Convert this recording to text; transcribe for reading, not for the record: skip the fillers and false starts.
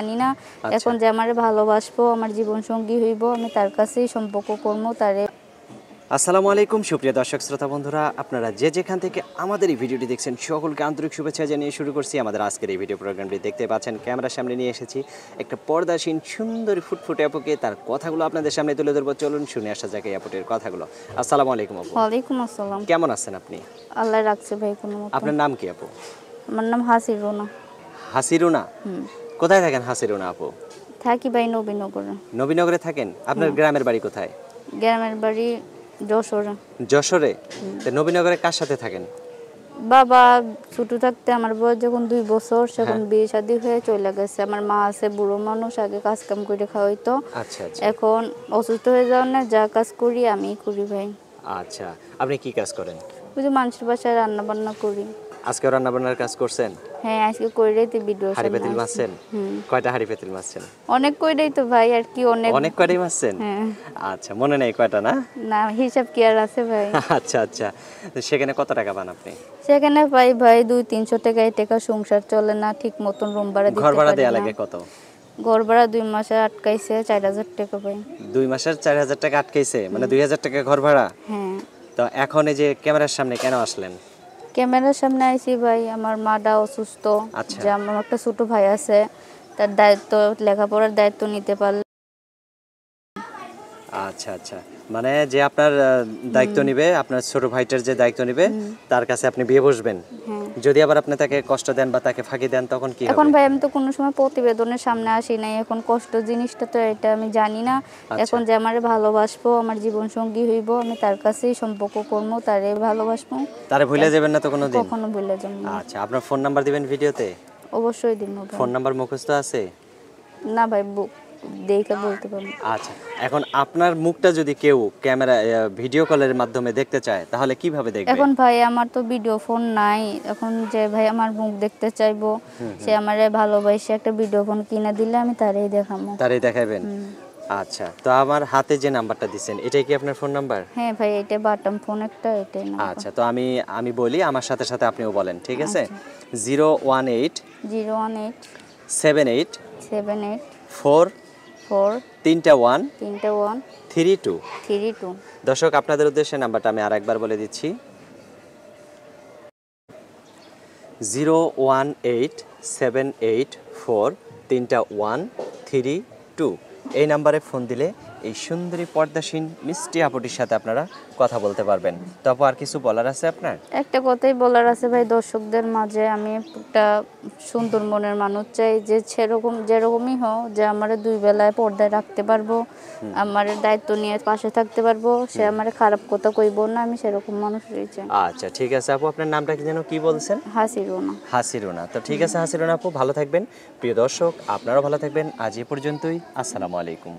জানি না এখন যে আমারে ভালোবাসবো, আমার জীবন সঙ্গী হইব, আমি তার কাছেই সম্পর্ক করব তারে। আসসালামু আলাইকুম সুপ্রিয় দর্শক শ্রোতা বন্ধুরা, আপনারা যে যেখান থেকে আমাদের এই ভিডিওটি দেখছেন সকলকে আন্তরিক শুভেচ্ছা জানিয়ে শুরু করছি আমাদের আজকের এই ভিডিও প্রোগ্রামটি। দেখতে পাচ্ছেন ক্যামেরার সামনে নিয়ে এসেছি একটা পর্দাসীন সুন্দরী ফুটফুটে আপুকে, তার কথাগুলো আপনাদের সামনে তুলে ধরবো। চলুন শুনে আসা যাক এই আপুটির কথাগুলো। আসসালামু আলাইকুম আপু। ওয়ালাইকুম আসসালাম। কেমন আছেন আপনি? আল্লাহ রাখছে ভাই কোনো মতো। আপনার নাম কি আপু? আমার নাম হাসিরুনা। হাসিরুনা? কোথায় থাকেন হাসিরুনা আপু? থাকি ভাই নবীনগরে। নবীনগরে থাকেন? আপনার গ্রামের বাড়ি কোথায়? গ্রামের বাড়ি যশোরে। যশোরে? নবীনগরে কার সাথে থাকেন? বাবা ছোট থাকতে, আমার বয়স যখন 2 বছর, সেখন বিয়ে শাদী হয়ে চলে গেছে। আমার মা আছে বুড়ো মানুষ, আগে কাজ কাম করে খাওয়াইতো। আচ্ছা আচ্ছা। এখন অসুস্থ হয়ে যাওয়ার না, যা কাজ করি আমি করি ভাই। আচ্ছা, আপনি কি কাজ করেন? ওই যে মানুষের বাসায় রান্না বান্না করি। আজকে রান্না বান্নার কাজ করছেন? হ্যাঁ, আজকে কইরাই তো ভিডিও হাঁড়ি পেতিল মাছছেন? কয়টা হাঁড়ি পেতিল মাছছেন? অনেক কইরাই তো ভাই, আর কি অনেক। অনেক কয়টাই মাছছেন? হ্যাঁ। আচ্ছা, মনে নেই কয়টা না? না, হিসাব কি আর আছে ভাই? আচ্ছা আচ্ছা। তো সেখানে কত টাকা পান আপনি? সেখানে পাই ভাই 200-300 টাকা। এই টাকা সংসার চলে না ঠিক মতন, রুম ভাড়া দিতে ঘর ভাড়া পারি দেয়া না। লাগে কত? ঘর ভাড়া 2 মাসে আটকাইছে 4000 টাকা ভাই। 2 মাসের 4000 টাকা আটকাইছে, মানে 2000 টাকা ঘর ভাড়া। হ্যাঁ। তো এখন এই যে ক্যামেরার সামনে কেন আসলেন? ক্যামেরার সামনে আইছি ভাই, আমার মাটা অসুস্থ। আচ্ছা। যে আমার একটা ছোট ভাই আছে, তার দায়িত্ব, লেখাপড়ার দায়িত্ব নিতে পারলে। আচ্ছা আচ্ছা, মানে যে আপনার দায়িত্ব নিবে, আপনার ছোট ভাইটার যে দায়িত্ব নিবে, তার কাছে আপনি বিয়ে বসবেন। যদি আবার আপনি তাকে কষ্ট দেন বা তাকে ফাঁকি দেন, তখন কি হবে? এখন ভাই আমি তো কোনো সময় প্রতিবেদনের সামনে আসি নাই, এখন কষ্ট জিনিসটা তো এটা আমি জানি না। এখন যে আমারে ভালোবাসবো, আমার জীবন সঙ্গী হইব, আমি তার কাছেই সম্পর্ক করব, তারে ভালোবাসবো। তারে ভুলে যাবেন না তো কোনোদিন? কখনো ভুলে যাব না। আচ্ছা, আপনার ফোন নাম্বার দিবেন ভিডিওতে? অবশ্যই দিব ভাই। ফোন নাম্বার মুখস্থ আছে? না ভাই, দেখে বলতে পারবো। আচ্ছা, এখন আপনার মুখটা যদি কেউ ক্যামেরা ভিডিও কলের মাধ্যমে দেখতে চায়, তাহলে কিভাবে দেখবে? এখন ভাই আমার তো ভিডিও ফোন নাই। এখন যে ভাই আমার মুখ দেখতে চাইবো, সে আমারে ভালোবাসে একটা ভিডিও ফোন কিনে দিলে আমি তারই দেখাবো। তারই দেখাবেন? আচ্ছা, তো আমার হাতে যে নাম্বারটা দিবেন, এটাই কি আপনার ফোন নাম্বার? হ্যাঁ ভাই, এটা বাটন ফোন একটা, এটাই না। আচ্ছা, তো আমি বলি, আমার সাথে সাথে আপনিও বলেন, ঠিক আছে? 018 018 78 78 4 4 3টা 1 1 32। 32। দর্শক, আপনাদের উদ্দেশ্যে নাম্বারটা আমি আরেকবার বলে দিচ্ছি, 018 78 4 3টা 132। এই নাম্বারে ফোন দিলে এই সুন্দরী পর্দাসীন মিষ্টি আপুটির সাথে আপনারা কথা বলতে পারবেন। তারপর আর কিছু বলার আছে আপনার? একটা কথাই বলার আছে ভাই দর্শকদের মাঝে, আমি একটা সুন্দর মনের মানুষ চাই, যে যেরকমই হোক, যে আমার 2 বেলায় পর্দায় রাখতে পারবো, আমার দায়িত্ব নিয়ে পাশে থাকতে পারবো, সে আমার খারাপ কথা কইবো না, আমি সেরকম মানুষ চাই। আচ্ছা, ঠিক আছে আপু, আপনার নামটা কি যেন, কি বলছেন? হাসিরুনা। হাসিরুনা। তো ঠিক আছে হাসিরুনা আপু, ভালো থাকবেন। প্রিয় দর্শক, আপনারাও ভালো থাকবেন। আজ এ পর্যন্তই। আসসালামু আলাইকুম।